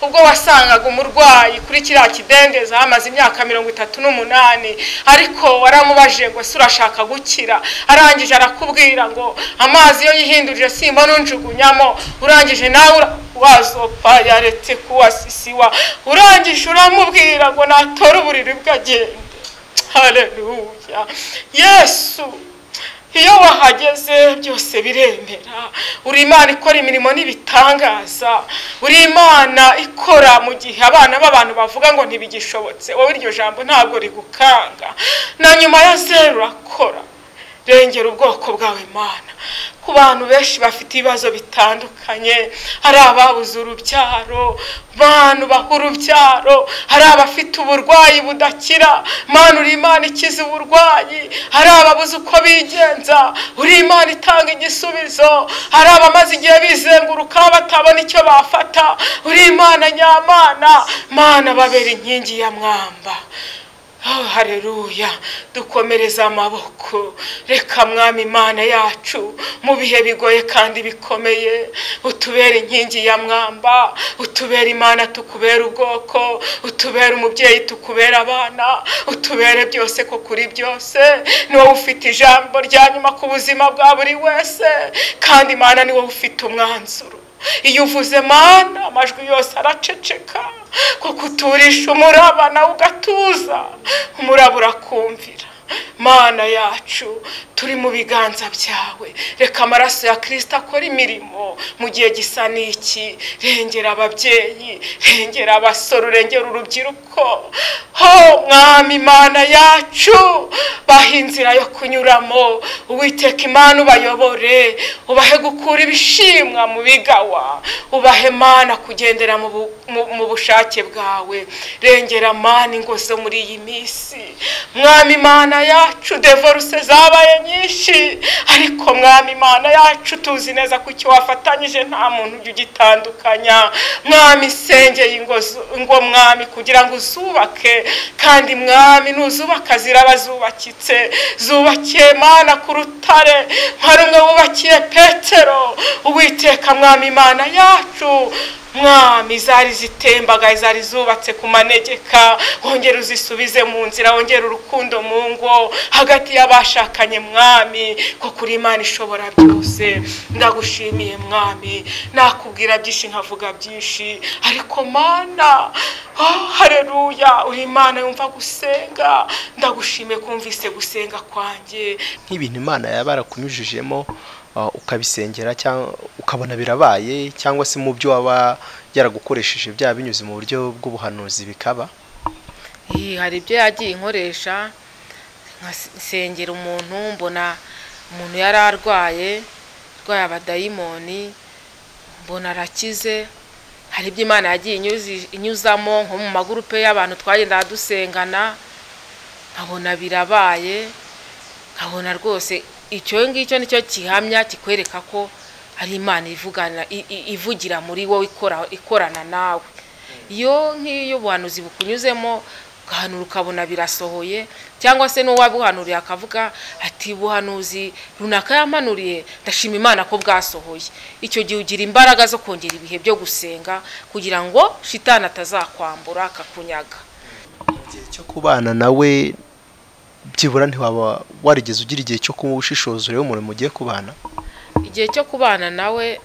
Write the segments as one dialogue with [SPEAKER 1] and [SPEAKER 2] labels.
[SPEAKER 1] ubwo wasangaga umurwayi kuri kiriya kidendeza hamaze imyaka 38 ariko waramubajije ngo se urashaka gukira, arangije arakubwira ngo amazi yo yihindurije simba nunjugunyamo, urangije nawe wazopa yaretse kuwasisiwa, urangije uramubwira ngo natora uburiri bwagende. Haleluya. Yesu iyo wahageze byose biremera. Uri Imana ikora imirimo n'ibitangaza, uri Imana ikora mu gihe abana b'abantu bavuga ngo ntibigishobotse, wowe iryo jambo ntabwo rigukanga. Na nyuma ya zero urakora. Rengera ubwoko bwawe Mana. Ku bantu benshi bafite ibibazo bitandukanye, hari ababuze urubyaro, bantu bahura urubyaro, hari abafite uburwayi budakira, Mana uri Imana ikiza uburwayi, hari ababuze uko bigenza, uri Imana itanga igisubizo, hari abamaze igihe bizenguruka batabona icyo bafata, uri Imana nyamana, Mana babera inkingi ya mwamba. Oh, haleluya. Dukomereza amaboko. Reka Mwami Imana yacu mu bihe bigoye kandi bikomeye, utubere inkingi ya mwamba, utubere Imana tukubera ubwoko, utubere umubyeyi tukubera abana, utubere byose ko kuri byose. Ni wowe ufite ijambo rya nyuma ku buzima bwa buri wese, kandi Imana ni wowe ufite umwanzuro. Iyo uvuze Mana amajwi yose araceceka, kuko uturisha umuraba nawe ugatuza, umuraba urakumvira. Mana yacu turi mu biganza byawe, reka amaraso ya Kristo akora imirimo mu gihe gisa n'iki. Rengera ababyeyi, rengera abasore, rengera urubyiruko. Ho Mwami Imana yacu, baha inzira yo kunyuramo. Uwiteka Imana ubayobore, ubahe gukura ibishimwa mu bigawa, ubahe Mana kugendera mu bushake bwawe. Rengera Mana ingo zo muri iyi minsi. Mwami Imana yacu, divorce zabaye nyinshi, ariko Mwami Imana yacu tuzi neza ko icyo wafatanyije nta muntu ugitandukanya. Mwami sengeye ingo Mwami kugira ngo uzubake, kandi Mwami nuzubaka ziraba zubakitse. Zubakiye Mana ku rutare nka rumwe wubakiye Petero. Uwiteka Mwami Imana yacu, Mwami zari zitembaga, zari zubatse ku manegeka, wongera uzisubize mu nzira, wongera urukundo mu ngo hagati y'abashakanye Mwami, ko kuri Imana ishobora byose. Ndagushimiye Mwami, nakubwira byinshi nkavuga byinshi, ariko Mana, oh haleluya, uri Imana yumva gusenga. Ndagushimiye kumvise gusenga kwanjye.
[SPEAKER 2] Nk'ibintu Imana yabarakunyujijemo ukabisengera cyangwa ukabona birabaye, cyangwa se mu byo waba yaragukoresheje bya binyuze mu buryo bw'ubuhanuzi bikaba.
[SPEAKER 1] Hari ibyo yagiye inkoresha, nkasengera umuntu, mbona umuntu yari arwaye abadayimoni, mbona arakize. Hari ibyo Imana yagiye inyuzamo nko mu magurupe y'abantu twagenda dusengana, nkabona birabaye, nkabona rwose icyo ngicyo nicyo kihamya kikwereka ko ari Imana ivugira muri wowe, ikorana nawe. Iyo nk'iyo ubuhanuzi bukunyuzemo ugahanura ukabona birasohoye, cyangwa se n'uwabuhanuriye akavuga ati buhanuzi runaka yamanuriye, ndashima Imana ko bwasohoye. Icyo gihe ugira imbaraga zo kongera ibihe byo gusenga kugira ngo shitani atazakwambura akakunyaga.
[SPEAKER 2] Igihe cyo kubana nawe byibura ntiwaba warigeze ugira igihe cyo kuba ubushishozi rero umuntu mugiye kubana?
[SPEAKER 1] Igihe cyo kubana nawe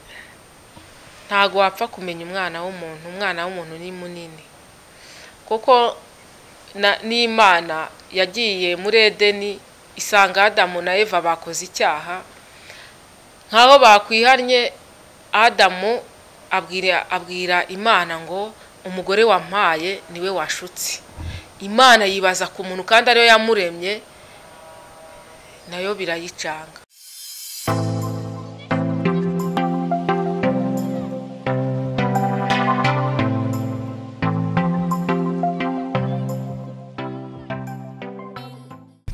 [SPEAKER 1] ntago wapfa kumenya umwana w'umuntu. Umwana w'umuntu ni munini, kuko n'Imana yagiye muri Edeni isanga Adamu na Eva bakoze icyaha. Nkaho bakwihannye, Adamu abwira Imana ngo umugore wampaye niwe washutse. Imana yibaza ku muntu kandi ariyo yamuremye, nayo birayicanga.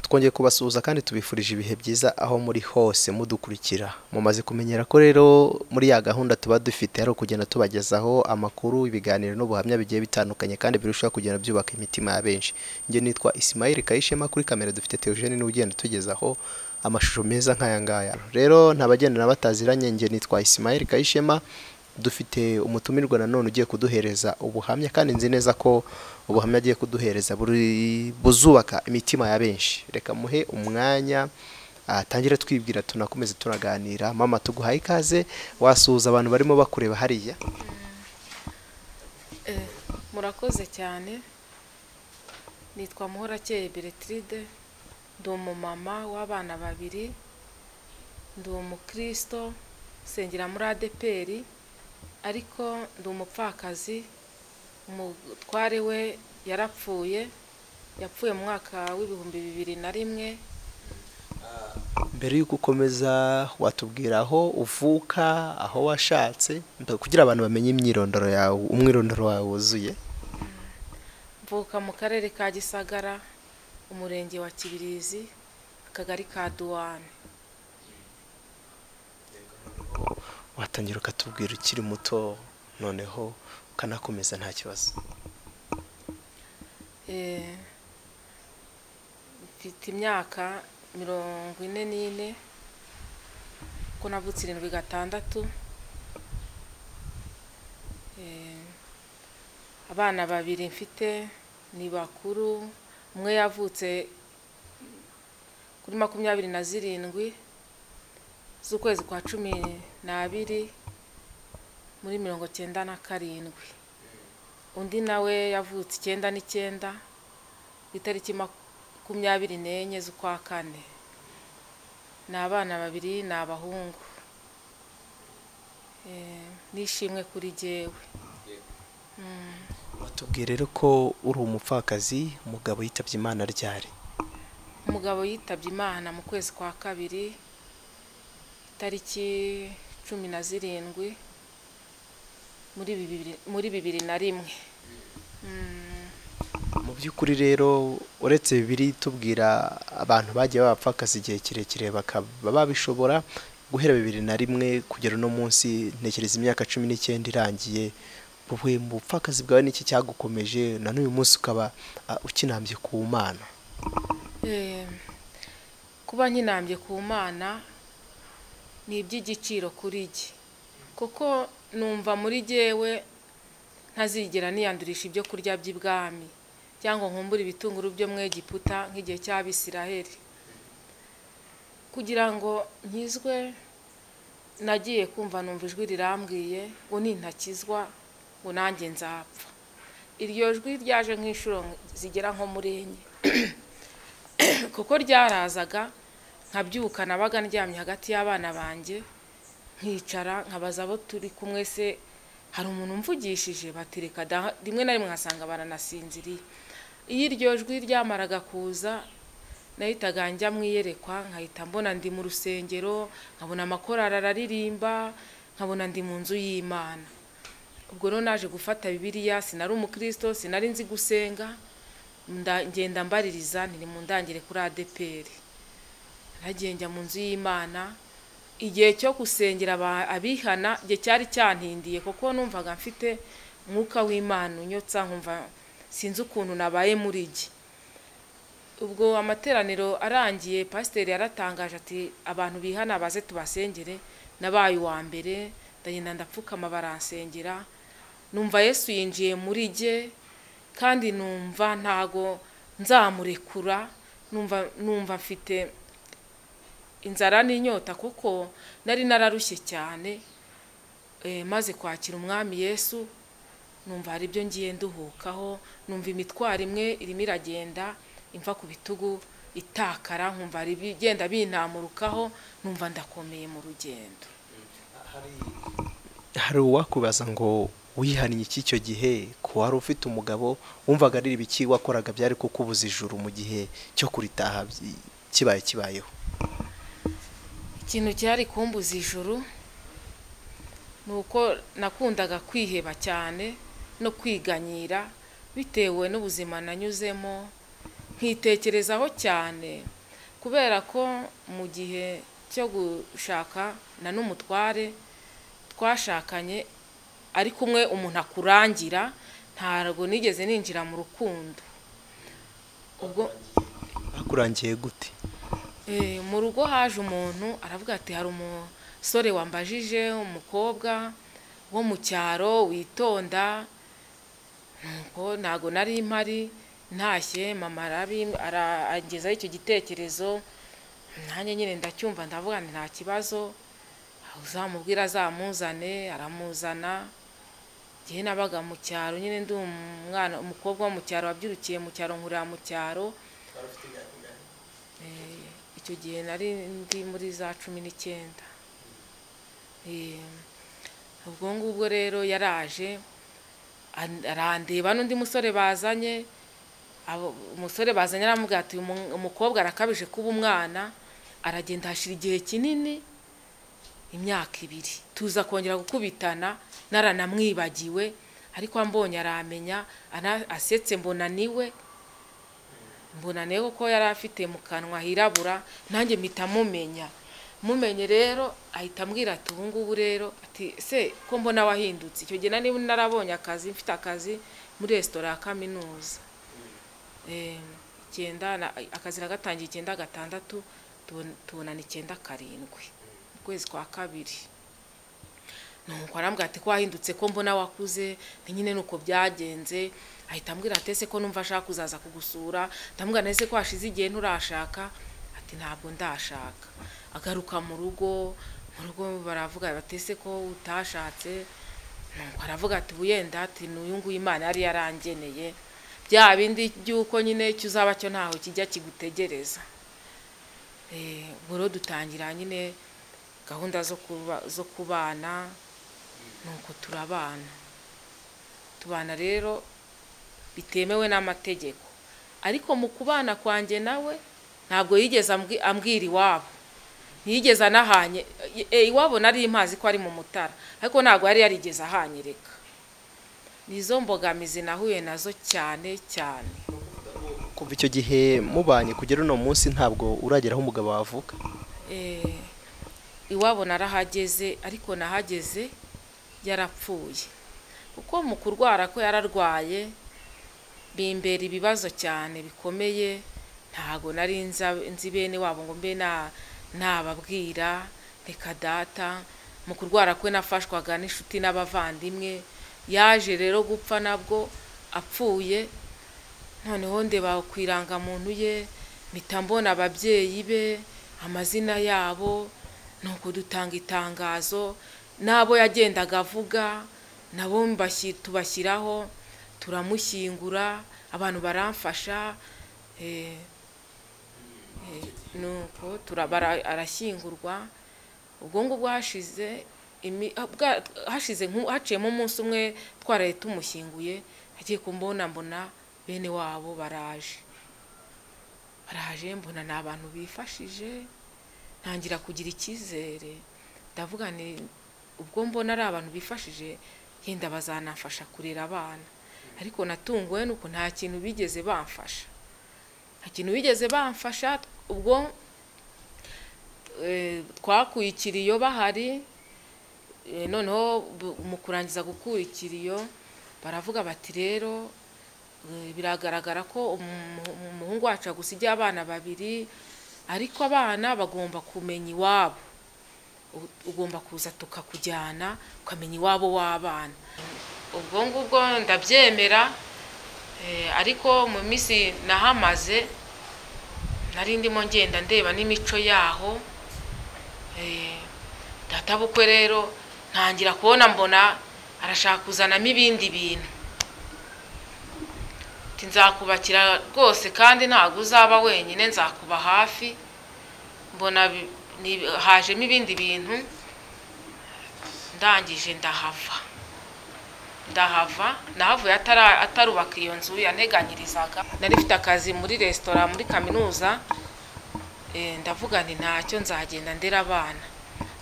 [SPEAKER 2] Twongeye kubasuhuza kandi tubifurije ibihe byiza aho muri hose mudukurikira. Mumaze kumenyera ko rero muri ya gahunda tuba dufite ari kugenda tubagezaho amakuru, ibiganiro n'ubuhamya bigiye bitandukanye kandi birushaho kugenda byubaka imitima ya benshi. Nge nitwa Ismail Kayishema, kuri kamera dufite Theogene n'ugenda tugezaho amashusho meza nk'aya ngaya. Rero ntabagenda nabataziranyenye, nge nitwa Ismail Kayishema, dufite umutumirwa nanone ugiye kuduhereza ubuhamya, kandi nzi neza ko ubuhamya agiye kuduhereza buzubaka imitima ya benshi. Reka muhe umwanya atangire twibwira, tunakomeze turaganira. Mama, tuguhaye ikaze, wasuhuza abantu barimo bakureba hariya.
[SPEAKER 1] Murakoze cyane. Nitwa Muhorakeye Bertride, ndi umumama w'abana babiri, ndi umukristo, sengera muri ADPR, ariko ndi umupfakazi. Umutware we yapfuye mu mwaka w'ibihumbi 2001.
[SPEAKER 2] Mbere y'uko ukomeza, watubwira aho uvuka, aho washatse, kugira abantu bamenye imyirondoro yawe, umwirondoro wawe wuzuye.
[SPEAKER 1] Mvuka mu karere ka Gisagara, umurenge wa Kibirizi, akagari ka Duwane.
[SPEAKER 2] Watangira ukatubwira ukiri muto, noneho ukanakomeza nta kibazo.
[SPEAKER 1] Mfite imyaka 44, ko navutse 76. Abana babiri mfite ni bakuru. Umwe yavutse kuri 27 z'ukwezi kwa 12 muri 1997. Undi nawe yavutse 9/9 itariki 24 z'ukwa 4. Ni abana babiri, ni abahungu. Nishimwe kuri jewe.
[SPEAKER 2] Watubwira rero ko uri umupfakazi. Umugabo yitabye Imana ryari?
[SPEAKER 1] Umugabo yitabye Imana mu kwezi kwa 2 itariki 17 muri 2001.
[SPEAKER 2] Mu by'ukuri rero, uretse bibiri tubwira abantu bagiye babapfakaza igihe kirekire bakaba babishobora, guhera 2001 kugera no munsi, ntekereza imyaka 19 irangiye. Uvuye mu bupfakazi bwawe, n'iki cyagukomeje na n'uyu munsi ukaba ukinambye ku Mana?
[SPEAKER 1] Kuba nkinambye ku Mana ni iby'igiciro kuri jye, kuko numva muri jewe ntazigera niyandurisha ibyo kurya by'ibwami, cyangwa nkumbura ibitunguru byo mu Egiputa nk'igihe cy'Abisiraheli. Kugira ngo nkizwe, nagiye kumva numva ijwi rirambwiye ngo nintakizwa ngo nanjye nzapfa. Iryo jwi ryaje nk'inshuro zigera nko muri 4, kuko ryarazaga nkabyuka, nabaga ndyamye hagati y'abana banjye, nkicara nkabaza abo turi kumwe, se hari umuntu mvugishije? Batireka rimwe na rimwe nkasanga baranasinziriye. Iyo iryo jwi ryamaraga kuza, nahitaga njya mwiyerekwa, nkahita mbona ndi mu rusengero, nkabona amakorari araririmba, nkabona ndi mu nzu y'Imana. Ubwo rero naje gufata Bibiliya. Sinari umukristo, sinari nzi gusenga, ngenda mbaririza niri mu ndangire kuri ADPR. Nagiye njya mu nzu y'Imana. Igihe cyo gusengera abihana igihe cyari cyantindiye, kuko numvaga mfite umwuka w'Imana unyotsa, nkumva sinzi ukuntu nabaye muri jye. Ubwo amateraniro arangiye, pasiteri yaratangaje ati abantu bihana baze tubasengere. Nabaye uwa mbere, ndagenda ndapfukama baransengera. Numva Yesu yinjiye muri jye, kandi numva ntago nzamurekura. Numva mfite inzara n'inyota, kuko nari nararushye cyane. Maze kwakira umwami Yesu, numva hari ibyo ngiye nduhukaho. Numva imitwaro imwe irimo iragenda imva ku bitugu itakara, nkumva hari ibigenda bintamurukaho, numva ndakomeye mu rugendo.
[SPEAKER 2] Hari uwakubaza ngo wihaniye iki icyo gihe, ko wari ufite umugabo, wumvaga ari ibiki wakoraga byari kukubuza ijuru mu gihe cyo kuritaha kibayeho?
[SPEAKER 1] Ikintu cyari kumbuza ijuru nuko nakundaga kwiheba cyane no kwiganyira, bitewe n'ubuzima nanyuzemo, nkitekerezaho cyane, kubera ko mu gihe cyo gushaka na n'umutware twashakanye ari kumwe, umuntu akurangira, ntabwo nigeze ninjira mu rukundo. Ubwo
[SPEAKER 2] akurangiye gute?
[SPEAKER 1] Mu rugo haje umuntu aravuga ati hari umusore wambajije, umukobwa wo mu cyaro witonda, nuko ntago nari impari ntashye mama arangezaho icyo gitekerezo, nanjye nyine ndacyumva ndavuga nta kibazo, uzamubwira azamuzane, aramuzana. Gihe nabaga mu cyaro nyine ndi umwana umukobwa wo mu cyaro wabyirukiye mu cyaro nkurira mu cyaro. Icyo gihe nari ndi muri za 19. Ubwo ngubwo rero yaraje arandeba n'undi musore bazanye, umusore bazanye aramubwira ati umukobwa arakabije kuba umwana, aragenda hashira igihe kinini, imyaka 2 tuza kongera gukubitana, naranamwibagiwe, ariko ambonye aramenya, asetse mbona niwe ko yari afite mu kanwa hirabura, nanjye mpita mumenye rero ahita ambwira ati ubu ngubu rero ati se ko mbona wahindutse. Icyo gihe nari narabonye akazi, mfite akazi muri resitora ya kaminuza. Akazi nagatangiye 9/6 tubonana 9/7 ukwezi kwa 2. Nuko arambwira ati ko wahindutse, ko mbona wakuze. Nyine nuko byagenze. Ahita ambwira ati ese ko numva ashaka kuzaza kugusura. Ndamubwira ese ko hashize igihe nturashaka. Ati ntabwo ndashaka. Agaruka mu rugo baravuga bati ese ko utashatse. Nuko aravuga ati buyenda ati n'uyu nguyu Imana yari yarangeneye, bya bindi byuko nyine cyuzaba cyo ntaho kijya kigutegereza. Buro dutangira nyine gahunda zo kubana, nuko tubana rero bitemewe n'amategeko. Ariko mu kubana kwanjye nawe ntabwo yigeze ambwira iwabo, ntiyigeze anahanye. Iwabo nari impazi ko ari mu Mutara, ariko ntabwo yari yarigeze ahanyereka. Nizo mbogamizi nahuye nazo cyane.
[SPEAKER 2] Kuva icyo gihe mubanye kugera uno munsi ntabwo urageraho umugabo wavuka?
[SPEAKER 1] Iwabo narahageze, ariko nahageze yarapfuye, kuko mu kurwara ko yararwaye bimbera ibibazo cyane bikomeye. Ntago nari nzi bene wabo ngo mbe nababwira. Reka data mu kurwara kwe nafashwaga n'inshuti n'abavandimwe. Yaje rero gupfa nabwo apfuye, noneho ndeba kwiranga muntu ye, mpita mbona ababyeyi be amazina yabo, nuko dutanga itangazo, nabo yagendaga avuga nabo tubashyiraho, turamushyingura, abantu baramfasha. Nuko arashyingurwa. Ubwo ngubwo haciyemo umunsi umwe twaraye tumushyinguye, agiye kumbona mbona bene wabo baraje, mbona ni abantu bifashije. Ntangira kugira icyizere, ndavuga ni ubwo mbona ari abantu bifashije yenda bazanafasha kurera abana. Ariko natunguwe nuko nta kintu bigeze bamfasha. Ubwo twakuye ikiriyo bahari, noneho mu kurangiza gukura ikiriyo baravuga bati rero biragaragara ko umuhungu wacu agusigiye abana 2, ariko abana bagomba kumenya iwabo, ugomba kuza tukakujyana ukamenya iwabo w'abana. Ubwo ngubwo ndabyemera, ariko mu minsi nahamaze nari ndimo ngenda ndeba n'imico yaho. Databukwe rero ntangira kubona mbona arashaka kuzanamo ibindi bintu. Nzakubakira rwose kandi ntabwo uzaba wenyine, nzakuba hafi. Mbona hajemo ibindi bintu, ndangije nahavuye atarubaka iyo nzu yanteganyirizaga. Nari mfite akazi muri resitora muri kaminuza, ndavuga nti ntacyo nzagenda ndera abana.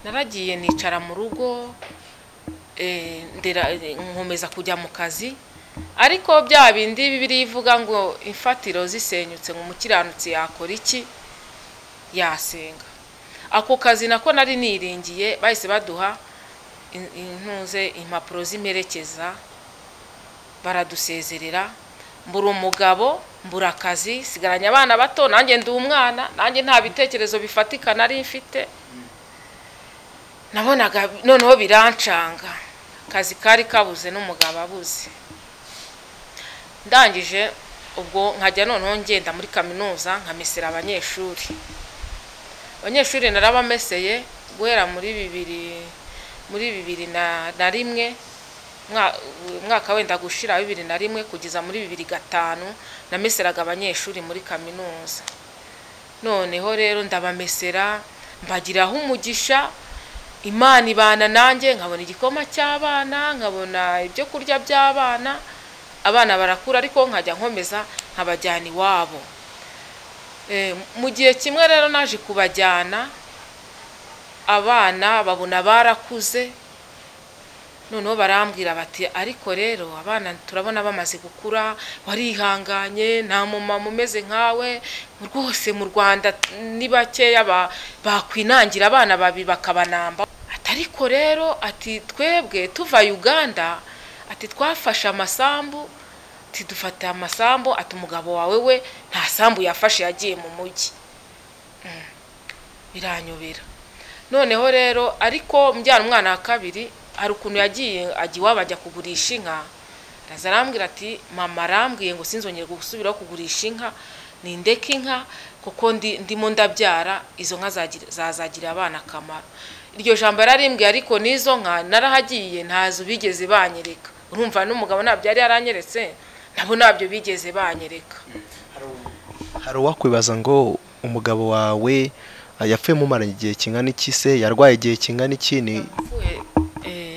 [SPEAKER 1] Naragiye nicara mu rugo, nkomeza kujya mu kazi, ariko bya bindi Bibiliya ivuga ngo imfatiro zisenyutse ngo umukiranutsi yakora iki? Yasenga. Ako kazi nako nari niringiye, bahise baduha impapuro z'imperekeza, baradusezerera. Mbura umugabo, mbura akazi, sigaranye abana bato, nanjye ndi umwana, nanjye nta bitekerezo bifatika nari mfite. Nabonaga noneho birancanga, kazi kari kabuze n'umugabo abuze. Ndangije ubwo nkajya noneho ngenda muri kaminuza nkamesera abanyeshuri narabameseye guhera muri bibiri na rimwe, mwaka wenda gushira 2001 kugeza muri 2005 nameseraga abanyeshuri muri kaminuza. Noneho rero ndabamesera mbagiraho umugisha, Imana ibana nanjye, nkabona igikoma cy'abana, nkabona ibyo kurya by'abana, abana barakura ariko nkajya nkomeza nkabajyana iwabo. Mu gihe kimwe rero naje kubajyana, abana babona barakuze, noneho barambwira bati ariko rero abana turabona bamaze gukura, warihanganye, nta mumama umeze nkawe rwose mu Rwanda ni bakeya bakwinangira abana babi bakabanamba. Ariko rero ati twebwe tuva Uganda, ati twafashe amasambu, ati dufata amasambu, ati umugabo wawe we nta sambu yafashe yagiye mu mujyi. Biranyobera. Noneho rero ariko mbyana umwana wa kabiri, hari ukuntu yagiye iwabo ajya kugurisha inka, arambwira ati mama arambwiye ngo sinzongere gusubira kugurisha inka, nindeke inka kuko ndimo ndabyara, izo nka zazagira abana akamaro. Iryo jambo yararimbwiye, ariko nizo nka narahagiye ntazo bigeze banyereka. Urumva n'umugabo nabyo yari yaranyeretse, nabo nabyo bigeze banyereka.
[SPEAKER 2] Hari uwakwibaza ngo umugabo wawe yapfuye mumaranye igihe kingana iki se, yarwaye igihe kingana iki? Ni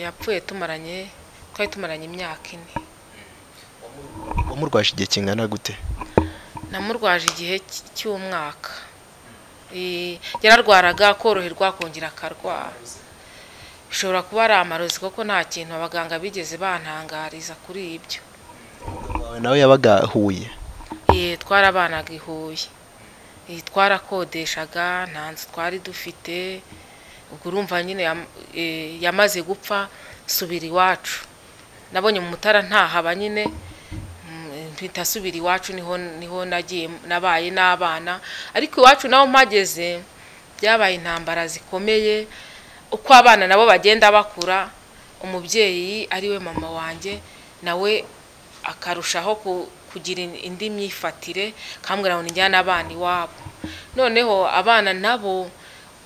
[SPEAKER 1] yapfuye twari tumaranye imyaka 4.
[SPEAKER 2] Wamurwaje igihe kingana gute?
[SPEAKER 1] Namurwaje igihe cy'umwaka. Yararwaraga koroherwa kongera akarwara. Ushobora kuba ari amarozi kuko nta kintu abaganga bigeze bantangariza kuri ibyo.
[SPEAKER 2] Nawe yabaga Huye?
[SPEAKER 1] Twarabanaga i Huye. Twarakodeshaga, nta nzu twari dufite. Ubwo urumva nyine yamaze gupfa subira iwacu. Nabonye mu Mutara ntahaba nyine, mpita subira iwacu, niho nagiye nabaye n'abana. Ariko iwacu naho mpageze byabaye intambara zikomeye, uko abana nabo bagenda bakura, umubyeyi ari we mama wanjye nawe akarushaho kugira indi myifatire, kambwira ngo njyana abana iwabo. Noneho abana nabo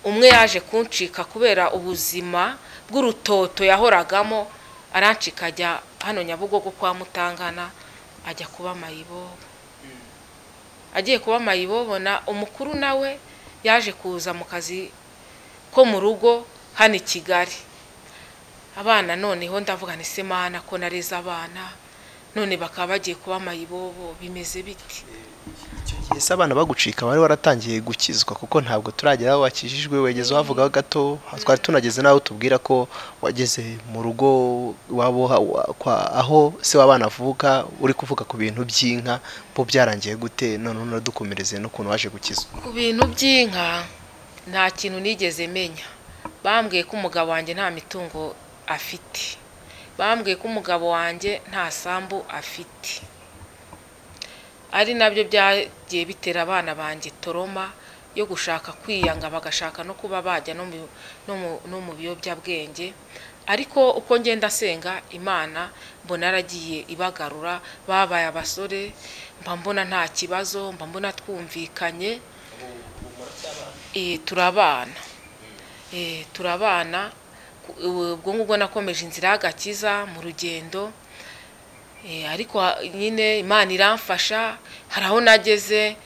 [SPEAKER 1] umwe yaje kuncika kubera ubuzima bw'urutoto yahoragamo, arancika ajya hano Nyabugogo kwa Mutangana, ajya kuba mayibobo. Agiye kuba mayibobo, na umukuru nawe yaje kuza mu kazi ko mu rugo hano i Kigali. Abana noneho ndavuga nti se Mana ko nareze abana, none bakaba bagiye kuba mayibobo, bimeze biti?
[SPEAKER 2] Ese abana bagucika bari waratangiye gukizwa? Kuko ntabwo turagera aho wakijijwe, wegeze wavugaho gato, twari tunageze naho tubwira ko wageze mu rugo wabo aho se w'abana avuka, uri kuvuga ku bintu by'inka, bo byarangiye gute? None dukomereze n'ukuntu waje gukizwa.
[SPEAKER 1] Ku bintu by'inka nta kintu nigeze menya. Bambwiye ko umugabo wanjye nta mitungo afite, bambwiye ko umugabo wanjye nta sambu afite. Ari nabyo byagiye bitera abana banjye toroma yo gushaka kwiyanga, bagashaka no kuba bajya no mu biyobyabwenge. Ariko uko ngenda senga Imana, mbona yaragiye ibagarura, babaye abasore, mbona nta kibazo, mbona twumvikanye. Turabana. Ubwo ngubwo nakomeje inzira y'agakiza mu rugendo. Ariko nyine Imana iramfasha, hari aho nageze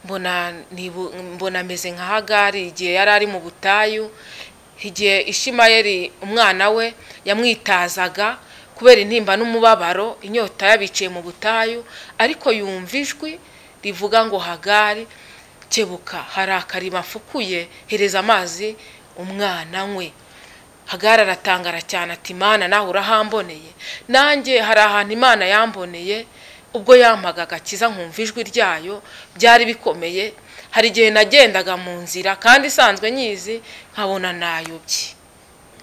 [SPEAKER 1] mbona ameze nka Hagari igihe yari ari mu butayu, igihe Ishimayeli umwana we yamwitazaga kubera intimba n'umubabaro, inyota yabiciye mu butayu, ariko yumva ijwi rivuga ngo Hagari kebuka, hari akariba mfukuye, hereza amazi umwana we. Hagari aratangara cyane ati Imana nawe urahamboneye. Nanjye hari ahantu Imana yamboneye, ubwo yampaga agakiza nkumva ijwi ryayo, byari bikomeye. Hari igihe nagendaga mu nzira kandi isanzwe nyizi, nkabona nayobye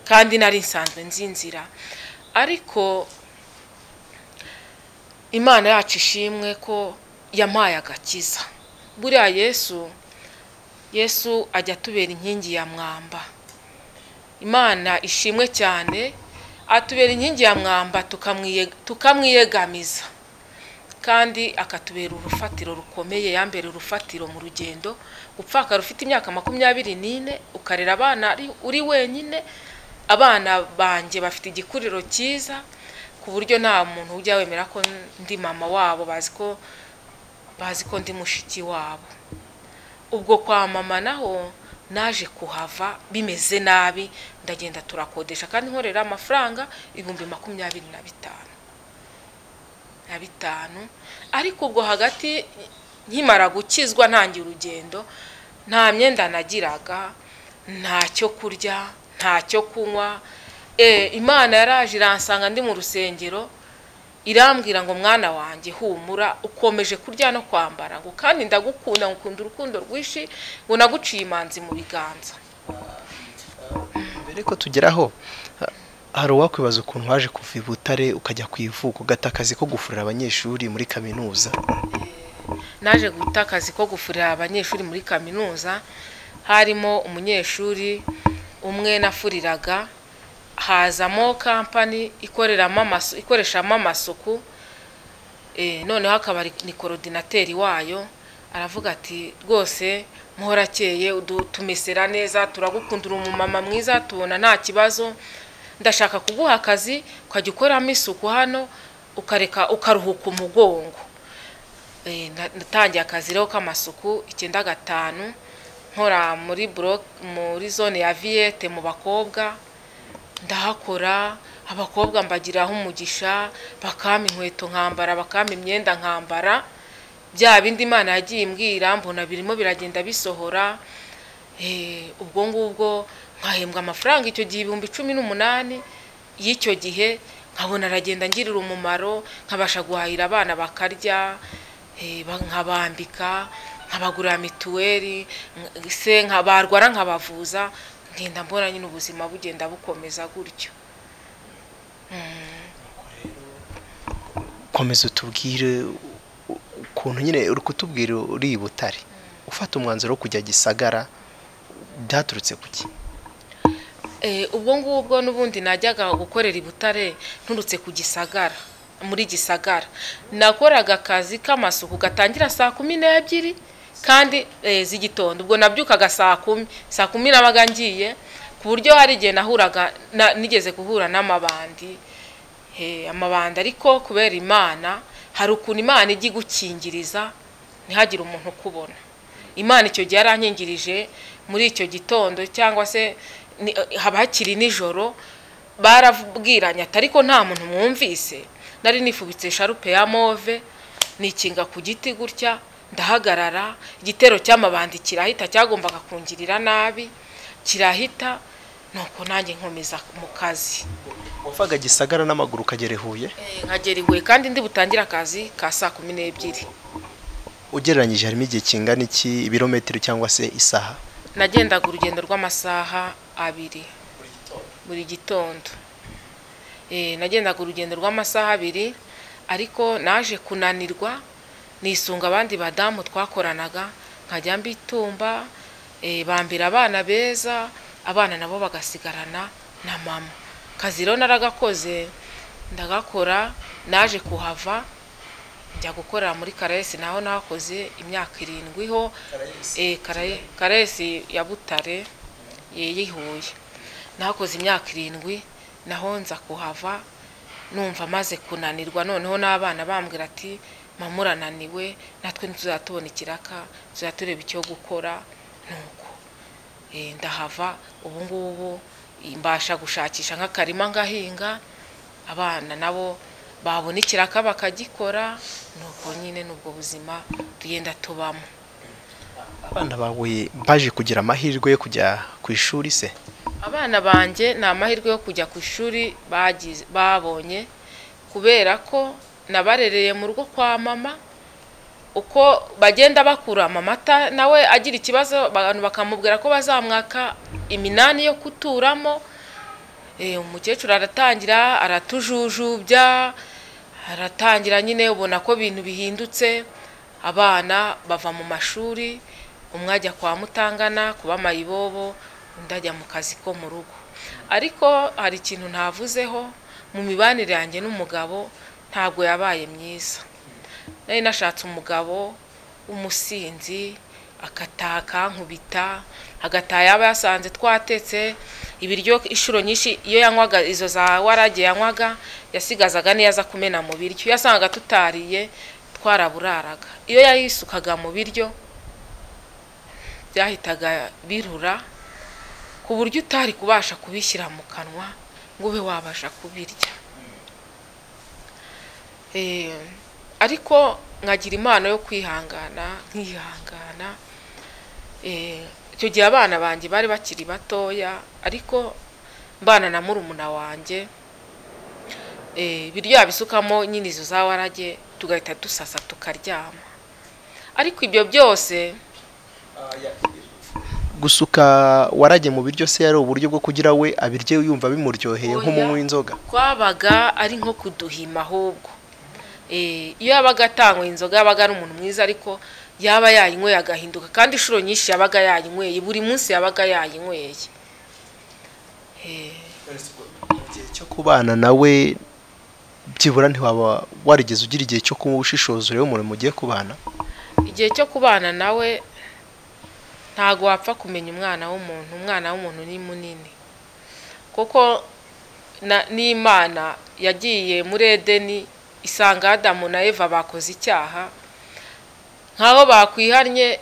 [SPEAKER 1] kandi nari nsanzwe nzi inzira. Ariko Imana yacu ishimwe ko yampaye agakiza. Buriya Yesu ajya tubera inkingi ya mwamba. Imana ishimwe cyane, atubera inkingi ya mwamba tukamwiyegamiza, kandi akatubera urufatiro rukomeye. Yambere urufatiro mu rugendo upfaka rufite imyaka 24 ukarera abana uri wenyine. Abana banjye bafite igikuriro cyiza ku buryo nta muntu ujya wemera ko ndi mama wabo, bazi ko ndi mushiki wabo. Ubwo kwa mama naho naje kuhava bimeze nabi, ndagenda turakodesha kandi nkorera amafaranga 25,000. Ariko ubwo hagati nkimara gukizwa ntangira urugendo, nta myenda nagiraga, nta cyo kurya, nta cyo kunywa. Imana yaraje iransanga ndi mu rusengero, irambwira ngo mwana wanjye humura, ukomeje kurya no kwambara, ngo kandi ndagukunda, ngukunda urukundo rwishi, ngo naguciye imanzi mu biganza.
[SPEAKER 2] Mbere ko tugeraho, hari uwakwibaza ukuntu waje kuva i Butare ukajya kwivuka ugata akazi ko gufurira abanyeshuri muri kaminuza.
[SPEAKER 1] Naje guta akazi ko gufurira abanyeshuri muri kaminuza, harimo umunyeshuri umwe nafuriraga, hazamo kampani ikoreshamo amasuku, noneho akaba ni korodinateri wayo. Aravuga ati rwose muhorakeye, tumesera neza, turagukundira umumama mwiza, tubona nta kibazo, ndashaka kuguha akazi ukajya ukoramo isuku hano ukaruhuka umugongo. Natangiye akazi rero k'amasuku 9/5, nkora muri zone ya Viete mu bakobwa. Ndahakora, abakobwa mbagiraho umugisha, bakama inkweto nkambara, bakama imyenda nkambara. Bya bindi Imana yagiye imbwira mbona birimo biragenda bisohora. Ubwo ngubwo nkahembwa amafaranga icyo gihe 18,000 y'icyo gihe, nkabona aragenda ngirira umumaro, nkabasha guhahira abana bakarya, nkabambika, nkabagurira mituweli, se nkabarwara nkabavuza, ngenda mbona nyine ubuzima bugenda bukomeza gutyo.
[SPEAKER 2] Komeza utubwire ukuntu nyine uri kutubwira uri i Butare ufata umwanzuro wo kujya Gisagara, byaturutse kuki?
[SPEAKER 1] Ubwo ngubwo n'ubundi najyaga gukorera i Butare nturutse ku Gisagara. Muri Gisagara nakoraga akazi k'amasuku gatangira saa 12 kandi z'igitondo. Ubwo nabyukaga saa 10 nabaga ngiye, ku buryo hari igihe nahuraga nigeze guhura n'amabandi. Amabandi ariko kubera Imana, hari ukuntu Imana ijya igukingiriza ntihagire umuntu ukubona. Imana icyo gihe yarankingirije muri icyo gitondo, cyangwa se haba hakiri nijoro, barabwiranye ati ariko nta muntu mwumvise. Nari nifubitse sharupe ya move, nikinga ku giti gutya, ndahagarara. Igitero cy'amabandi kirahita, cyagombaga kungirira nabi, kirahita, nuko nanjye nkomeza mu kazi.
[SPEAKER 2] Wavaga Gisagara n'amaguru ukagera Huye?
[SPEAKER 1] Nkagera Huye kandi ndi butangira akazi ka saa 12.
[SPEAKER 2] Ugereranyije harimo igihe kingana iki, ibirometero cyangwa se isaha?
[SPEAKER 1] Nagendaga urugendo rw'amasaha 2 buri gitondo. Nagendaga urugendo rw'amasaha 2, ariko naje kunanirwa, nisunga abandi badamu twakoranaga, nkajya mbitumba, bambira abana beza, abana nabo bagasigarana na mama. Kazi rero naragakoze, ndagakora. Naje kuhava njya gukorera muri Karesi, naho nakoze imyaka 7 ho. Karesi ya Butare yihuye, nakoze imyaka 7, naho nza kuhava numva maze kunanirwa. Noneho n'abana bambwira ati mama urananiwe, natwe ntuzatubona ikiraka, tuzatureba icyo gukora. Nuko ndahava. Ubu ngubu mbasha gushakisha nk'akarima ngahinga, abana nabo babona ikiraka bakagikora. Nuko nyine nubwo buzima tugenda tubamo.
[SPEAKER 2] Abana bawe baje kugira amahirwe yo kujya ku ishuri se?
[SPEAKER 1] Abana banjye ni amahirwe yo kujya ku ishuri babonye, kubera ko nabarereye mu rugo kwa mama. Uko bagenda bakura, mama nawe agira ikibazo, abantu bakamubwira ko bazamwaka 8 yo kuturamo. Umukecuru aratangira aratujujubya, aratangira nyine ubona ko ibintu bihindutse. Abana bava mu mashuri, umwe ajya kwa Mutangana kuba mayibobo, undi ajya mu kazi ko mu rugo. Ariko hari ikintu ntavuzeho, mu mibanire yanjye n'umugabo ntabwo yabaye myiza. Nari nashatse umugabo umusinzi, akataka nkubita, agataha yaba yasanze twatetse ibiryo inshuro nyinshi. Iyo yanywaga izo za warage yanywaga, yasigazaga niyaza kumena mu biryo. Yasangaga tutariye twaraburaraga. Iyo yayisukaga mu biryo byahitaga birura ku buryo utari kubasha kubishyira mu kanwa ngo ube wabasha kubirya. Ariko nkagira impano yo kwihangana, nkihangana. Icyo gihe abana banjye bari bakiri batoya, ariko mbana na murumuna wanjye, ibiryo yabisukamo nyine izo za warage, tugahita dusasa tukaryama. Ariko ibyo byose
[SPEAKER 2] gusuka warage mu biryo se yari uburyo bwo kugira we abirye yumva bimuryoheye nk'umunywi w'inzoga?
[SPEAKER 1] Kwabaga ari nko kuduhima ahubwo. Iyo yabaga atanywe inzoga yabaga ari umuntu mwiza, ariko yaba yayinyweye agahinduka, kandi inshuro nyinshi yabaga yayinyweye, buri munsi yabaga yayinyweye.
[SPEAKER 2] Igihe cyo kubana nawe byibura ntiwaba warigeze ugira igihe cyo kumushishoza urebe umuntu mugiye kubana?
[SPEAKER 1] Igihe cyo kubana nawe ntago wapfa kumenya umwana w'umuntu. Umwana w'umuntu ni munini, kuko n'Imana yagiye muri Edeni isanga Adamu na Eva bakoze icyaha. Nkaho bakwihannye,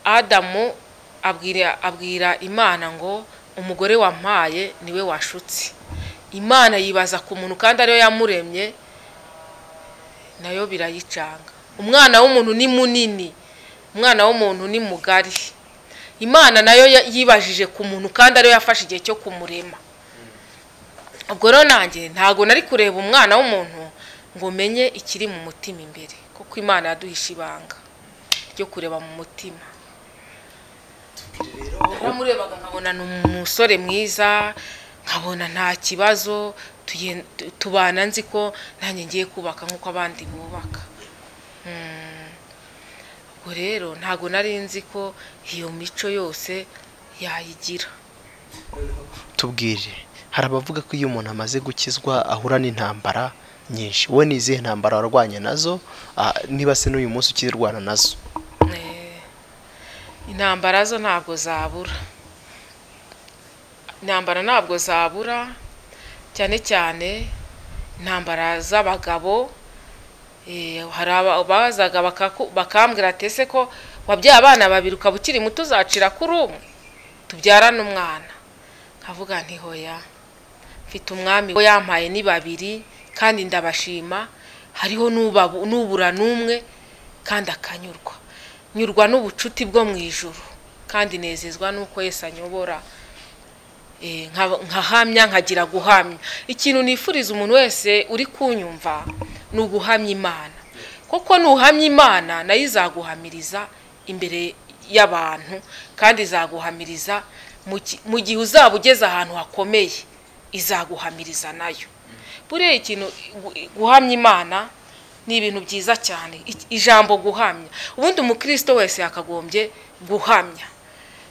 [SPEAKER 1] Adamu abwira Imana ngo umugore wampaye niwe washutse. Imana yibaza ku muntu kandi ariyo yamuremye, nayo birayicanga. Umwana w'umuntu ni munini, umwana w'umuntu ni mugari. Imana nayo yibajije ku muntu kandi ariyo yafashe igihe cyo kumurema. Ubwo rero nanjye ntago nari kureba umwana w'umuntu ngo menye ikiri mu mutima imbere, kuko Imana yaduhisha ibanga ryo kureba mu mutima. Naramurebaga nkabona ni umusore mwiza, nkabona nta kibazo, tubana nzi ko nanjye ngiye kubaka nk'uko abandi bubaka. Ubwo rero ntago nari nzi ko iyo mico yose yayigira.
[SPEAKER 2] Tubwire, hari abavuga ko iyo umuntu amaze gukizwa ahura n'intambara nyinshi. Wowe ni izihe ntambara warwanye nazo, niba se n'uyu munsi ukirwana nazo?
[SPEAKER 1] Intambara zo ntabwo zabura. Intambara ntabwo zabura, cyane cyane intambara z'abagabo. Hari abazaga bakambwira ati ese ko wabyaye abana babiri ukaba ukiri muto uzacira kuri umwe, tubyarane umwana. Nkavuga nti hoya, mfite umwami we yampaye ni babiri kandi ndabashima. Hariho nubura n'umwe kandi akanyurwa. Nyurwa n'ubucuti bwo mu ijuru, kandi nezezwa nuko Yesu anyobora. Nkahamya, nkagira guhamya. Ikintu nifuriza umuntu wese uri kunyumva ni uguhamya Imana, kuko nuhamya Imana nayo izaguhamiriza imbere y'abantu, kandi izaguhamiriza mu gihe uzaba ugeze ahantu hakomeye, izaguhamiriza nayo. Buriya ikintu guhamya Imana ni ibintu byiza cyane. Ijambo guhamya, ubundi umukristo wese yakagombye guhamya,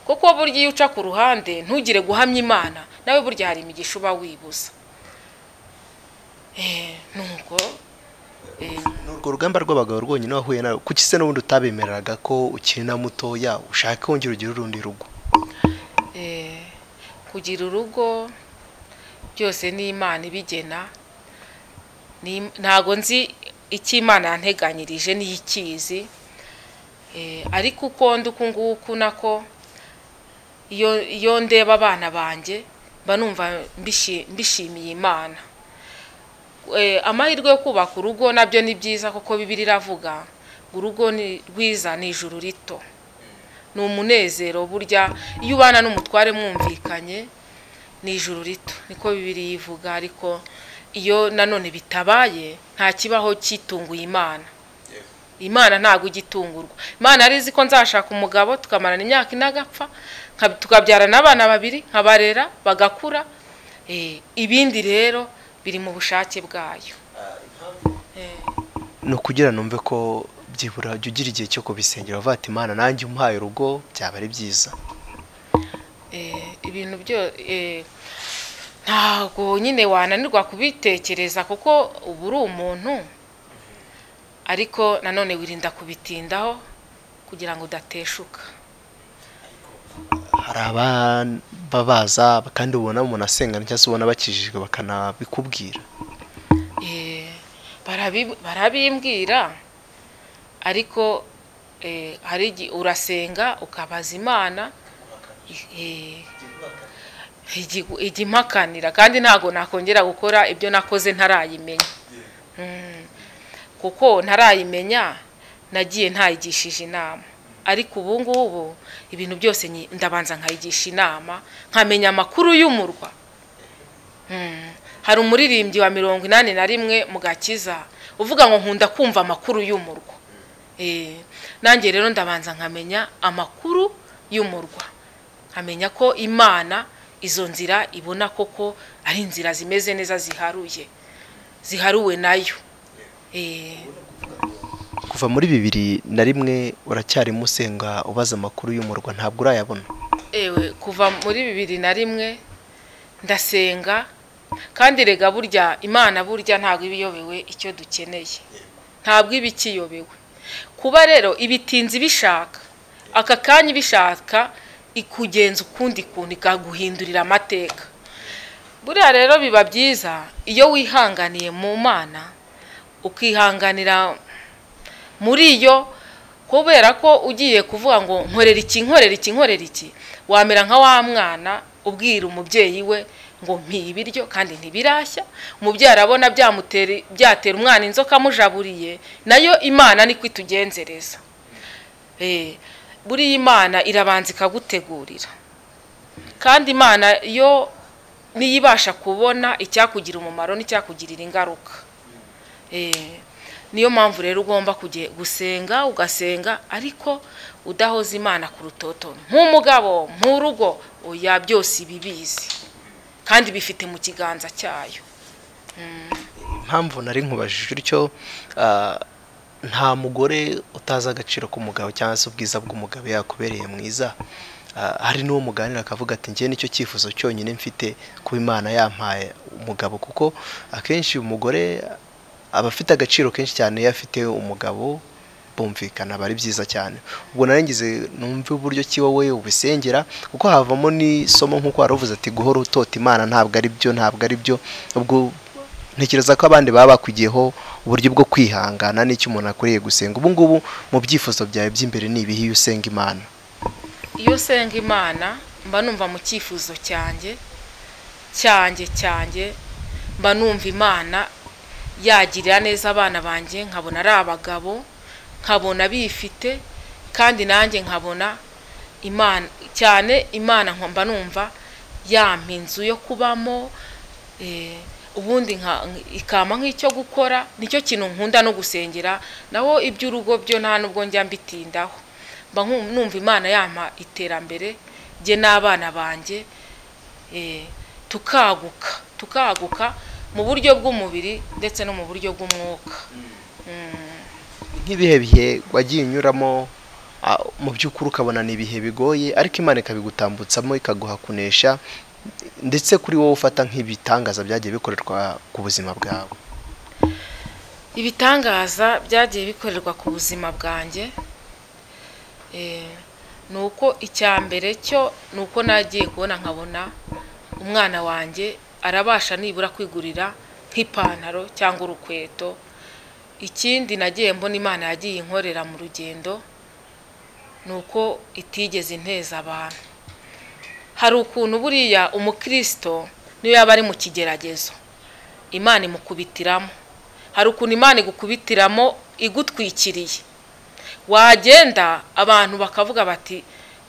[SPEAKER 1] kuko burya iyo uca ku ruhande ntugire guhamya Imana, nawe burya hari imigisha uba wibuza. Nuko
[SPEAKER 2] n'urwo rugamba rw'abagabo rwonyine wahuye nawe, kuki se n'ubundi utabemereraga ko ukiri na mutoya ushaka wongera ugira urundi rugo?
[SPEAKER 1] Kugira urugo byose ni Imana ibigena. Ntago nzi icyo Imana yanteganyirije n'iyikizi, ariko uko nguku nako iyo ndeba abana banjye mba numva mbishimiye Imana. Amahirwe yo kubaka urugo nabyo ni byiza, kuko Bibiliya iravuga ngo urugo ni rwiza, ni ijuru rito, ni umunezero. Burya iyo ubana n'umutware mwumvikanye ni ijuru rito, niko Bibiliya ivuga. Ariko iyo nanone bitabaye nta kibaho kitunguye Imana. Imana ntago igitungurwa. Imana arizi ko nzashaka umugabo tukamarana imyaka inagapfa, tukabyara n'abana babiri nkabarera bagakura. Ibindi rero biri mu bushake bwayo.
[SPEAKER 2] No kugira numve ko byibura jya ugira igihe cyo kubisengera, uvuga ati Imana nanjye umpaye urugo byaba ari byiza.
[SPEAKER 1] Ibintu byo ntago nyine wananirwa kubitekereza kuko ubu uri umuntu, ariko nanone wirinda kubitindaho kugira ngo udateshuka.
[SPEAKER 2] hari ababaza kandi ubona umuntu asenga cyangwa se ubona bakijijwe bakanabikubwira?
[SPEAKER 1] Barabimbwira, ariko hari urasenga ukabaza Imana igimpakanira, kandi ntago nakongera gukora ibyo nakoze ntarayimenya. Kuko ntarayimenya nagiye ntayigishije inama, ariko ubu ngubu ibintu byose ndabanza nkayigisha inama, nkamenya amakuru y'umurwa. Hari umuririmbyi wa 81 mu Gakiza uvuga ngo nkunda kumva amakuru y'umurwa. Nanjye rero ndabanza nkamenya amakuru y'umurwa, nkamenya ko Imana izo nzira ibona koko ari inzira zimeze neza ziharuwe nayo.
[SPEAKER 2] Kuva muri 2001 uracyari musenga ubaza amakuru y'umurwa, ntabwo urayabona?
[SPEAKER 1] Kuva muri 2001 ndasenga, kandi rega burya Imana burya ntabwo ibiyobewe icyo dukeneye, ntabwo ibikiyobewe. Kuba rero ibitinzi bishaka aka kanya bishaka ikugenza ukundi kuntu ikaguhindurira amateka. Buriya rero biba byiza iyo wihanganiye mu Mana, ukihanganira muri yo, kubera ko ugiye kuvuga ngo nkorera iki, wamera nka wa mwana ubwira umubyeyi we ngo mpi ibiryo kandi ntibirashya, umubyeyi arabona byatera umwana inzoka amujaburiye. Nayo Imana niko itugenzereza. Buri Imana irabanza ikagutegurira, kandi Imana yo niyibasha kubona icyakugira umumaro n'icyakugirira ingaruka. Niyo mpamvu rero ugomba gusenga, ugasenga ariko udahoza Imana ku rutoto, nk'umugabo mu rugo oya, byose ibibizi kandi bifite mu kiganza cyayo.
[SPEAKER 2] Impamvu nari nkubajije utyo, nta mugore utazi agaciro k'umugabo cyangwa se ubwiza bw'umugabo yakubereye mwiza. Hari n'uwo muganira akavuga ati njye nicyo cyifuzo cyonyine mfite kuba Imana yampaye umugabo, kuko akenshi umugore aba afite agaciro kenshi cyane iyo afite umugabo, bumvikana bari byiza cyane. Ubwo narengize numve uburyo ki wowe ubisengera, kuko havamo ni somo nkuko waravuze ati guhora utota Imana ntabwo ari byo. Ubwo ntekereza ko abandi baba bakwigiyeho uburyo bwo kwihangana n'icyo umuntu akwiriye gusenga. Ubu ngubu mu byifuzo byawe by'imbere ni ibihe iyo usenga Imana?
[SPEAKER 1] Iyo senga Imana mba numva mu cyifuzo cyanjye mba numva Imana yagirira neza abana banjye, nkabona ari abagabo, nkabona bifite, kandi nanjye nkabona Imana cyane. Imana mba numva yampa inzu yo kubamo, ubundi ikama nk'icyo gukora. Nicyo kintu nkunda no gusengera. Naho iby'urugo byo nta nubwo njya mbitindaho, mba numva Imana yampa iterambere jye n'abana banjye, tukaguka mu buryo bw'umubiri ndetse no mu buryo bw'umwuka.
[SPEAKER 2] Nk'ibihe bihe wagiye unyuramo mu by'ukuri ukabona ni ibihe bigoye, ariko Imana ikabigutambutsamo ikaguha kunesha, ndetse kuri wowe ufata nk'ibitangaza byagiye bikorerwa ku buzima bwawe?
[SPEAKER 1] Ibitangaza byagiye bikorerwa ku buzima bwanjye, nuko icyambere cyo nuko nagiye kubona nkabona umwana wanjye arabasha nibura kwigurira nk'ipantaro cyangwa urukweto. Ikindi nagiye mbona Imana yagiye inkorera mu rugendo, nuko itigeze inteza abantu. Hari ukuntu buriya umukristo niyo yaba ari mu kigeragezo Imana imukubitiramo, hari ukuntu Imana igukubitiramo igutwikiriye. Wagenda abantu bakavuga bati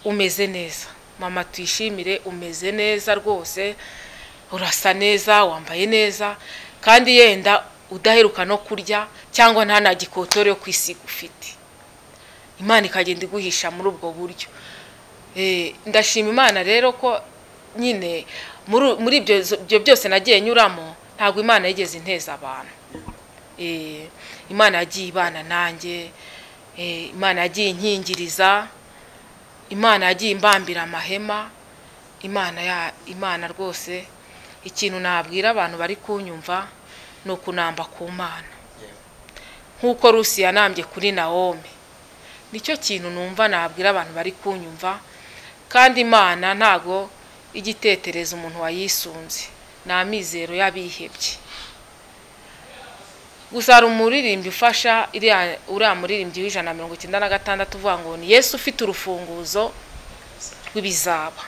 [SPEAKER 1] umeze neza mama, twishimire, umeze neza rwose, urasa neza, wambaye neza, kandi yenda udaheruka no kurya cyangwa nta na gikotore yo kwisiga ufite. Imana ikagenda iguhisha muri ubwo buryo. Ndashima Imana rero ko nyine muri ibyo byose nagiye nyuramo ntabwo Imana yigeze inteza abantu. Imana yagiye ibana nanjye, Imana yagiye inkingiriza, Imana yagiye imbambira amahema. Imana rwose ikintu nabwira abantu bari kunyumva ni ukunamba ku Mana nk'uko Rusi yanambye kuri Nawomi. Nicyo kintu numva nabwira abantu bari kunyumva, kandi Imana ntago igitetereza umuntu wayisunze, ni amizero y'abihebye. Gusa hari umuririmbyi ufasha uriya muririmbyi w'196 uvuga ngo ni Yesu ufite urufunguzo rw'ibizaba.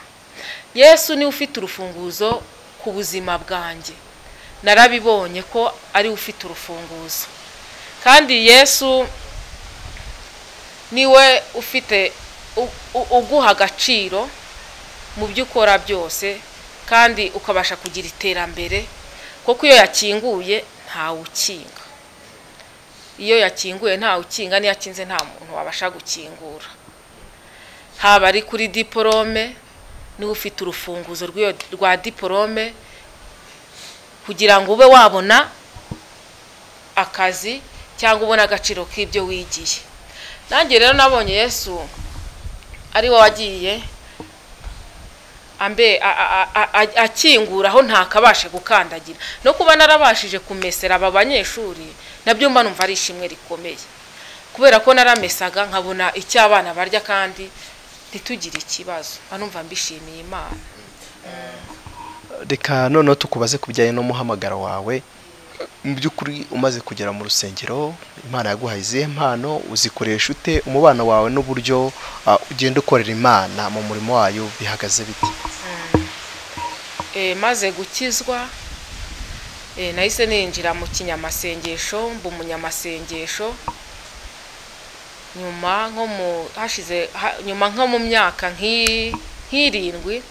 [SPEAKER 1] Yesu ni ufite urufunguzo ku buzima bwanjye, narabibonye ko ari ufite urufunguzo, kandi Yesu niwe ufite uguha agaciro mu byo ukora byose, kandi ukabasha kugira iterambere, kuko iyo yakinguye ntawe ukinga. Iyo yakinguye ntawe ukinga, niyo yakinze nta muntu wabasha gukingura. Haba ari kuri diplome, niwe ufite urufunguzo rwa diplome kugira ngo ube wabona akazi cyangwa ubona agaciro k'ibyo wigiye. Nanjye rero nabonye Yesu ari we wagiye akingura aho ntakabashe gukandagira. No kuba narabashije kumesera aba banyeshuri nabyo mba numva ari ishimwe rikomeye, kubera ko naramesaga nkabona icyo abana barya kandi ntitugire ikibazo. Anumva mbishimiye Imana.
[SPEAKER 2] Reka noneho tukubaze kubijyanye no muhamagara wawe. Mu by'ukuri umaze kugera mu rusengero, Imana yaguhaye izihe mpano, uzikoresha ute? Umubano wawe n'uburyo ugenda ukorera Imana mu murimo wayo bihagaze bite?
[SPEAKER 1] Maze gukizwa nahise ninjira mu kinyamasengesho, mba umunyamasengesho. Nyuma nko mu myaka nk'irindwi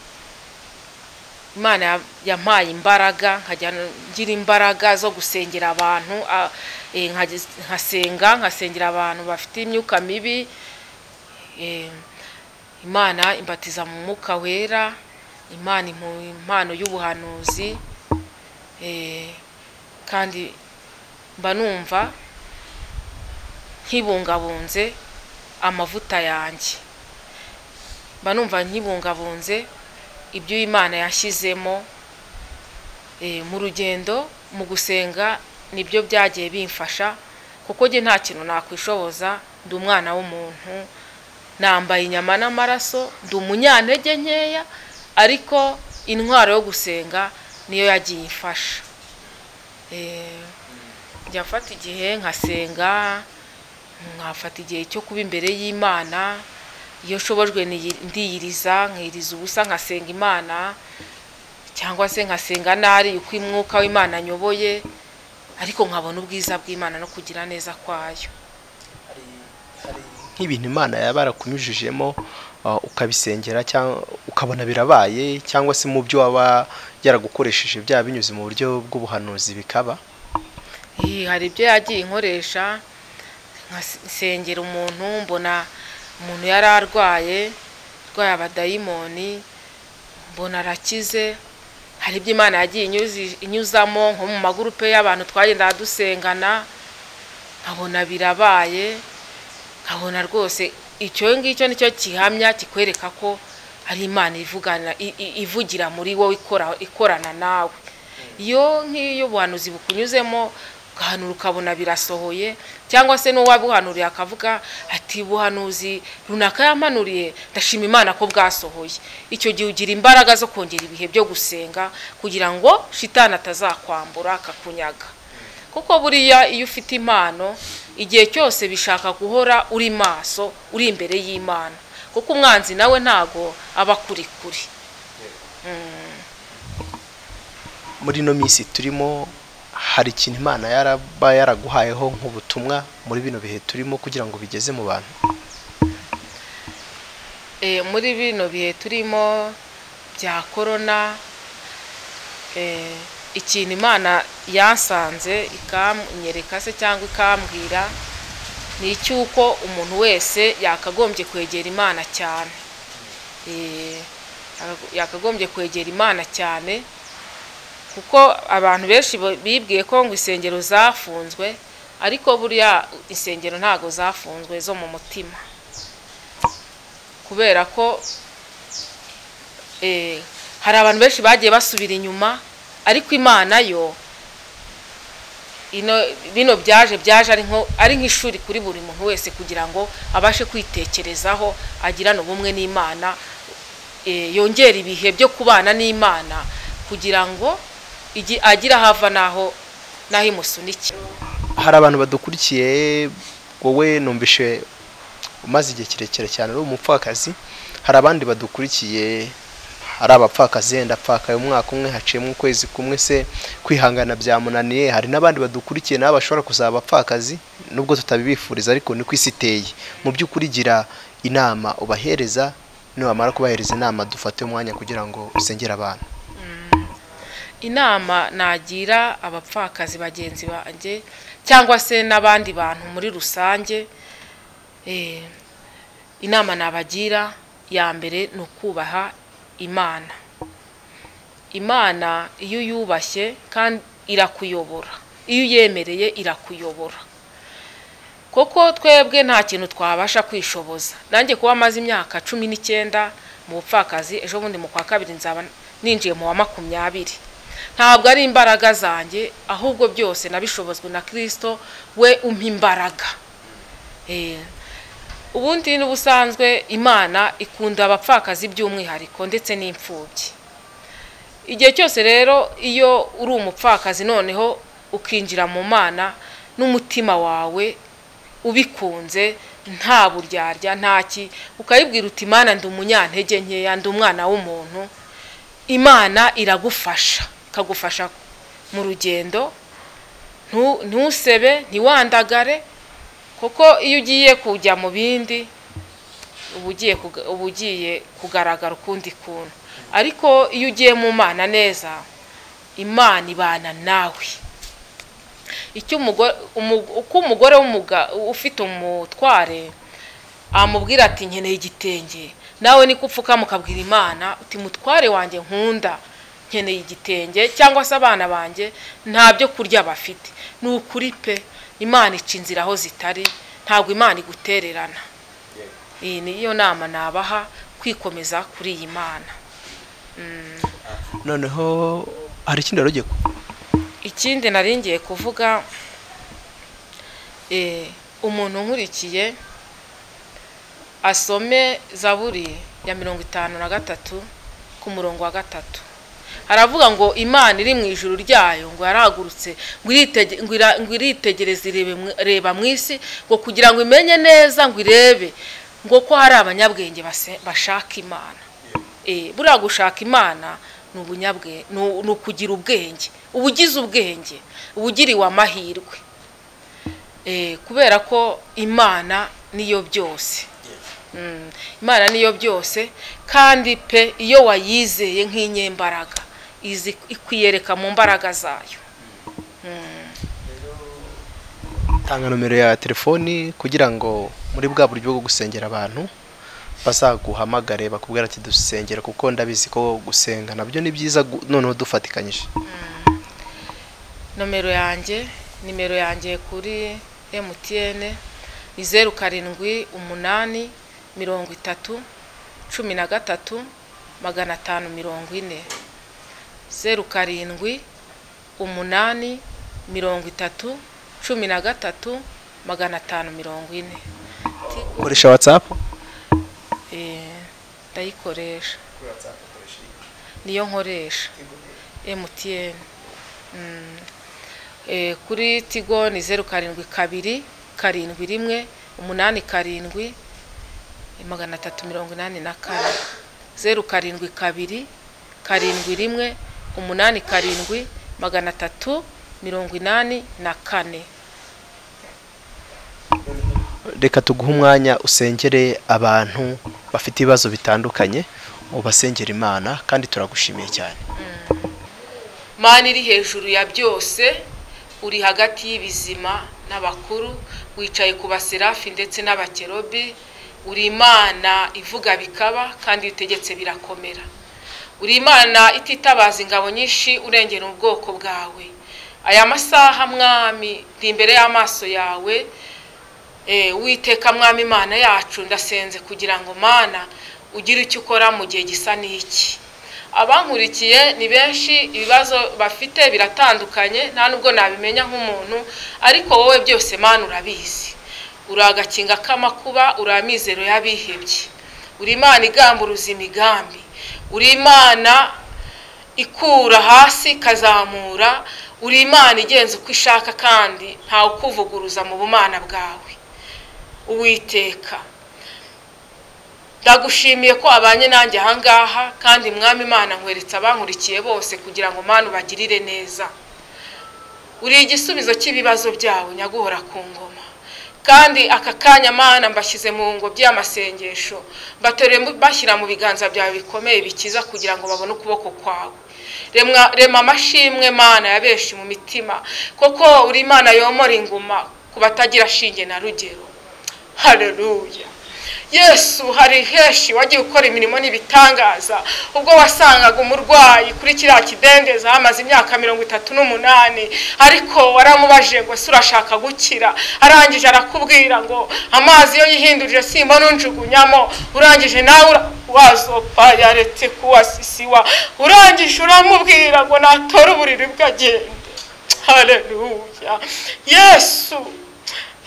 [SPEAKER 1] Imana yampaye imbaraga, ngira imbaraga zo gusengera abantu, nkasengera abantu bafite imyuka mibi. Imana imbatiza mu mwuka wera, Imana impano y'ubuhanuzi, kandi mba numva nkibungabunze amavuta yanjye, mba numva nkibungabunze ibyo Imana yashyizemo mu rugendo. Mu gusenga nibyo byagiye bimfasha, kuko nge nta kintu nakwishoboza, ndi umwana w'umuntu, nambaye inyama n'amaraso, ndi umunyantege nkeya, ariko intwaro yo gusenga niyo yagiye ifasha. Njya mfata igihe nkasenga, nkafata igihe cyo kuba imbere y'Imana. Iyo shobojwe ndiyiriza, nkiriza ubusa nkasenga Imana, cyangwa se nkasenga nari uko umwuka w'Imana anyoboye, ariko nkabona ubwiza bw'Imana no kugira neza kwayo.
[SPEAKER 2] Nk'ibintu Imana yabarakunyujijemo ukabisengera cyangwa ukabona birabaye, cyangwa se mu byo waba yaragukoresheje bya binyuze mu buryo bw'ubuhanuzi bikaba?
[SPEAKER 1] Hari ibyo yagiye inkoresha, nkasengera umuntu, mbona umuntu yari arwaye abadayimoni, mbona arakize. Hari ibyo Imana yagiye inyuzamo nko mu magurupe y'abantu twagenda dusengana, nkabona birabaye, nkabona rwose icyo ngicyo nicyo kihamya kikwereka ko ari Imana ivugira muri wowe, ikorana nawe. Iyo nk'iyo ubuhanuzi bukunyuzemo ugahanura ukabona birasohoye, cyangwa se n'uwabuhanuriye akavuga ati ubuhanuzi runaka yampanuriye, ndashima Imana ko bwasohoye. Icyo gihe ugira imbaraga zo kongera ibihe byo gusenga kugira ngo shitani atazakwambura akakunyaga. Kuko buriya iyo ufite impano, igihe cyose bishaka guhora uri maso, uri imbere y'Imana, kuko umwanzi nawe ntago aba kuri.
[SPEAKER 2] Muri no minsi turimo, hari ikintu Imana yaraba yaraguhayeho nk'ubutumwa muri bino bihe turimo kugira ngo bigeze mu bantu?
[SPEAKER 1] Muri bino bihe turimo bya corona, ikintu Imana yansanze ikanyereka se cyangwa ikambwira ni icyuko umuntu wese yakagombye kwegera Imana cyane. Yakagombye kwegera Imana cyane, kuko abantu benshi bibwiye ko ngo insengero zafunzwe, ariko buriya insengero ntago zafunzwe zo mu mutima, kubera ko hari abantu benshi bagiye basubira inyuma, ariko Imana yo bino byaje ari nk'ishuri kuri buri muntu wese kugira ngo abashe kwitekerezaho agirana ubumwe n'Imana, yongera ibihe byo kubana n'Imana kugira ngo agira hava naho imusunike.
[SPEAKER 2] Hari abantu badukurikiye, wowe numvishe umaze igihe kirekire cyane uri umupfakazi, hari abandi badukurikiye hari abapfakazi yenda apfakaye umwaka umwe haciyemo ukwezi kumwe se kwihangana byamunaniye, hari n'abandi badukurikiye nabo bashobora kuzaba apfakazi nubwo tutabibifuriza, ariko ni kwisi iteye. Mu by'ukuri gira inama ubahereza, niwamara kubahereza inama dufate umwanya kugira ngo usengere abantu.
[SPEAKER 1] Inama nagira abapfakazi bagenzi banjye cyangwa se n'abandi bantu muri rusange, inama nabagira ya mbere ni ukubaha Imana. Imana iyo yubashye kandi irakuyobora, iyo yemereye irakuyobora, koko twebwe nta kintu twabasha kwishoboza. Nanjye kuba maze imyaka 19 mu bupfakazi, ejo bundi mu kwa kabiri nzaba ninjiye mu wa 20. Ntabwo ari imbaraga zanjye, ahubwo byose nabishobozwe na Kristo we umpa imbaraga. Ubundi n'ubusanzwe Imana ikunda abapfakazi by'umwihariko ndetse n'imfubyi. Igihe cyose rero iyo uri umupfakazi noneho ukinjira mu Mana n'umutima wawe ubikunze, nta buryarya ntaki, ukayibwira uti Imana ndi umunyantege nkeya, ndi umwana w'umuntu, Imana iragufasha, kagufasha mu rugendo, ntusebe ntiwandagare, kuko iyo ugiye kujya mu bindi ubugiye kugaragara ukundi kuntu. Ariko iyo ugiye mu Mana neza, Imana ibana nawe. Uko umugore ufite umutware amubwira ati nkeneye igitenge, nawe niko upfuka mukabwira Imana uti mutware wanjye nkunda nkeneye igitenge, cyangwa se abana banjye nta byo kurya bafite. Ni ukuri pe, Imana ica inzira aho zitari, ntabwo Imana igutererana. Iyi niyo nama nabaha, kwikomeza kuri iyi Mana.
[SPEAKER 2] Noneho hari ikindi rero
[SPEAKER 1] ikindi naringiye kuvuga, umuntu nkurikiye asome Zaburi ya 53 ku murongo wa 3. Haravuga ngo Imana iri mu ijuru ryayo ngo yaragurutse ngo iritegereze reba mu isi, ngo kugira ngo imenye neza, ngo irebe ngo ko hari abanyabwenge bashaka Imana. Buriya gushaka Imana ni ubunyabwenge, ni ukugira ubwenge, ubugize ubwenge, ubugiriwe amahirwe, kubera ko Imana niyo byose. Imana niyo byose, kandi pe iyo wayizeye nk'inyembaraga ikwiyereka mu mbaraga zayo.
[SPEAKER 2] Tanga nomero ya telefoni kugira ngo muri bwa buryo bwo gusengera abantu bazaguhamagare bakubwira ati dusengera, kuko ndabizi ko gusenga nabyo ni byiza noneho dufatikanyije.
[SPEAKER 1] Nimero yanjye kuri MTN ni 0788 30 13 540, 0788 30 13 540.
[SPEAKER 2] Ukoresha WhatsApp?
[SPEAKER 1] Ndayikoresha. Niyo nkoresha MTN. Kuri Tigo ni 0722 71 87 384, 0722 71 87 384.
[SPEAKER 2] Reka tuguhe umwanya usengere abantu bafite ibibazo bitandukanye, ubasengera Imana, kandi turagushimiye cyane.
[SPEAKER 1] Mana iri hejuru ya byose, uri hagati y'ibizima n'abakuru, wicaye ku baserafi ndetse n'abakerobi, uri Imana ivuga bikaba kandi utegetse birakomera. Uri Imana ititabaza ingabo nyinshi, urengera ubwoko bwawe. Aya masaha Mwami ndi imbere y'amaso yawe, witeka Mwami Imana yacu, ndasenze kugira ngo Mana ugire icyo ukora mu gihe gisa n'iki. abankurikiye ni benshi, ibibazo bafite biratandukanye, nta nubwo nabimenya nk'umuntu, ariko wowe byose Mana urabizi. Uri agakinga k'amakuba, uri amizero y'abihebye, uri Imana igamburuza imigambi, uri Imana ikura hasi kazamura, uri Imana igenza uko ishaka kandi nta ukuvuguruza mu bumana bwawe. Uwiteka, ndagushimiye ko abanye nanjye ahangaha, kandi Mwami Imana nkweretse abankurikiye bose kugira ngo Mana ubagirire neza. Uri igisubizo cy'ibibazo byawe nyaguhora ku ngoma, kandi aka kanya Mana mbashyize mu ngo by'amasengesho, batere bashyira mu biganza byawe bikomeye bikiza kugira ngo babone ukuboko kwawe. Rema amashimwe Mana yabeshi mu mitima, koko uri Imana yomora inguma ku batagira shinge na rugero. Haleluya. Yesu, hari heshi wagiye ukora imirimo n'ibitangaza, ubwo wasangaga umurwayi kuri kiriya kidengeza hamaze imyaka 38, ariko waramubaje ngo urashaka gukira, arangije arakubwira ngo amazi yo yihindurije simba nunjugunyamo, urangije nawe wazopfa yaretse kuwasisiwa, urangije uramubwira ngo natora uburiri bw'agende. Haleluya. Yesu,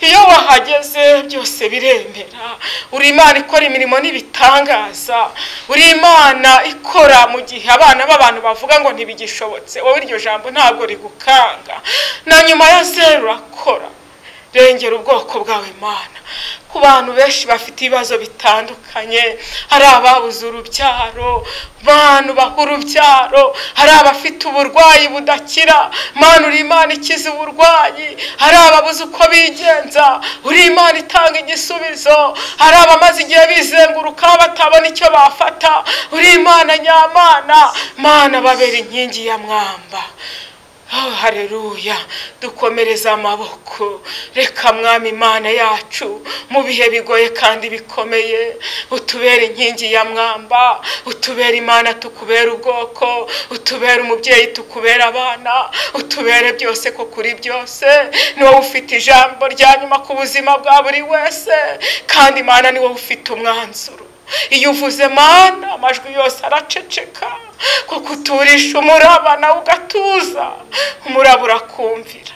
[SPEAKER 1] iyo wahageze byose biremera. Uri Imana ikora imirimo n'ibitangaza, uri Imana ikora mu gihe abana b'abantu bavuga ngo ntibigishobotse, wowe iryo jambo ntabwo rigukanga, na nyuma ya zero urakora. Rengera ubwoko bwawe Mana, ku bantu benshi bafite ibibazo bitandukanye, hari ababuze urubyaro, bantu bahura urubyaro, hari abafite uburwayi budakira, Mana uri Imana ikiza uburwayi, hari ababuze uko bigenza, uri Imana itanga igisubizo, hari abamaze igihe bizenguruka batabona icyo bafata, uri Imana nyamana, Mana babera inkingi ya mwamba. Oh, haleluya. Dukomereza amaboko, reka Mwami Imana yacu mu bihe bigoye kandi bikomeye utubere inkingi ya mwamba, utubere Imana tukubere ubwoko, utubere umubyeyi tukubere abana, utubere byose ko kuri byose ni wowe ufite ijambo rya nyuma ku buzima bwa buri wese, kandi Imana ni wowe ufite umwanzuro. Iyo uvuze Mana amajwi yose araceceka, kuko uturisha umuraba nawe ugatuza, umuraba urakumvira.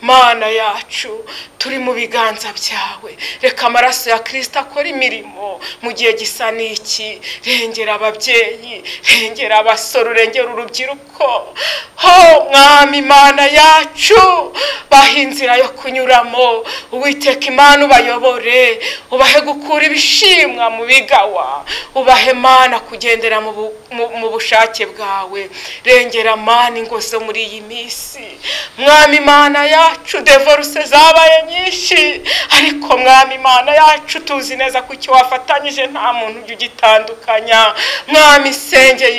[SPEAKER 1] Mana yacu turi mu biganza byawe, reka amaraso ya Kristo akora imirimo mu gihe gisa n'iki. Rengera ababyeyi, rengera abasore, rengera urubyiruko. Ho Mwami Imana yacu, bahe inzira yo kunyuramo. Uwiteka Imana ubayobore, ubahe gukura ibishimwa mu bigawa, ubahe Mana kugendera mu bushake bwawe. Rengera Mana ingo zo muri iyi minsi. Mwami Imana yacu, divorce zabaye nyinshi, ariko Mwami Imana yacu tuzi neza ko icyo wafatanyije nta muntu ugitandukanya. Mwami sengeye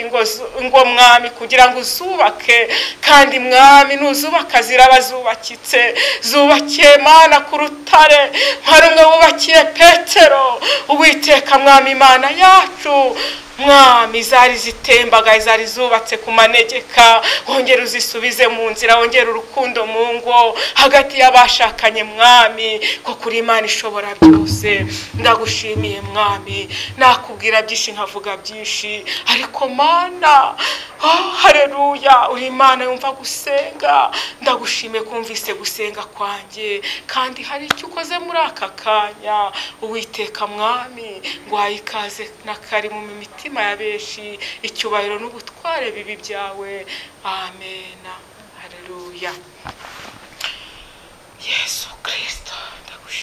[SPEAKER 1] ingo Mwami kugira ngo uzubake, kandi Mwami nuzubaka ziraba zubakitse, zubakiye Mana ku rutare nka rumwe wubakiye Petero. Uwiteka Mwami Imana yacu, Mwami zari zitembaga, zari zubatse ku manegeka, wongera uzisubize mu nzira, wongera urukundo mu ngo hagati y'abashakanye Mwami, ko kuri Imana ishobora byose. Ndagushimiye Mwami, nakubwira byinshi nkavuga byinshi, ariko Mana, oh haleluya, uri Imana yumva gusenga. Ndagushimiye kumvise gusenga kwanjye, kandi hari icyo ukoze muri aka kanya. Uwiteka Mwami, ngwaye ikaze na kari mu mitima ya benshi, icyubahiro n'ubutware bibi byawe. Amen. Haleluya. Yesu Kristo.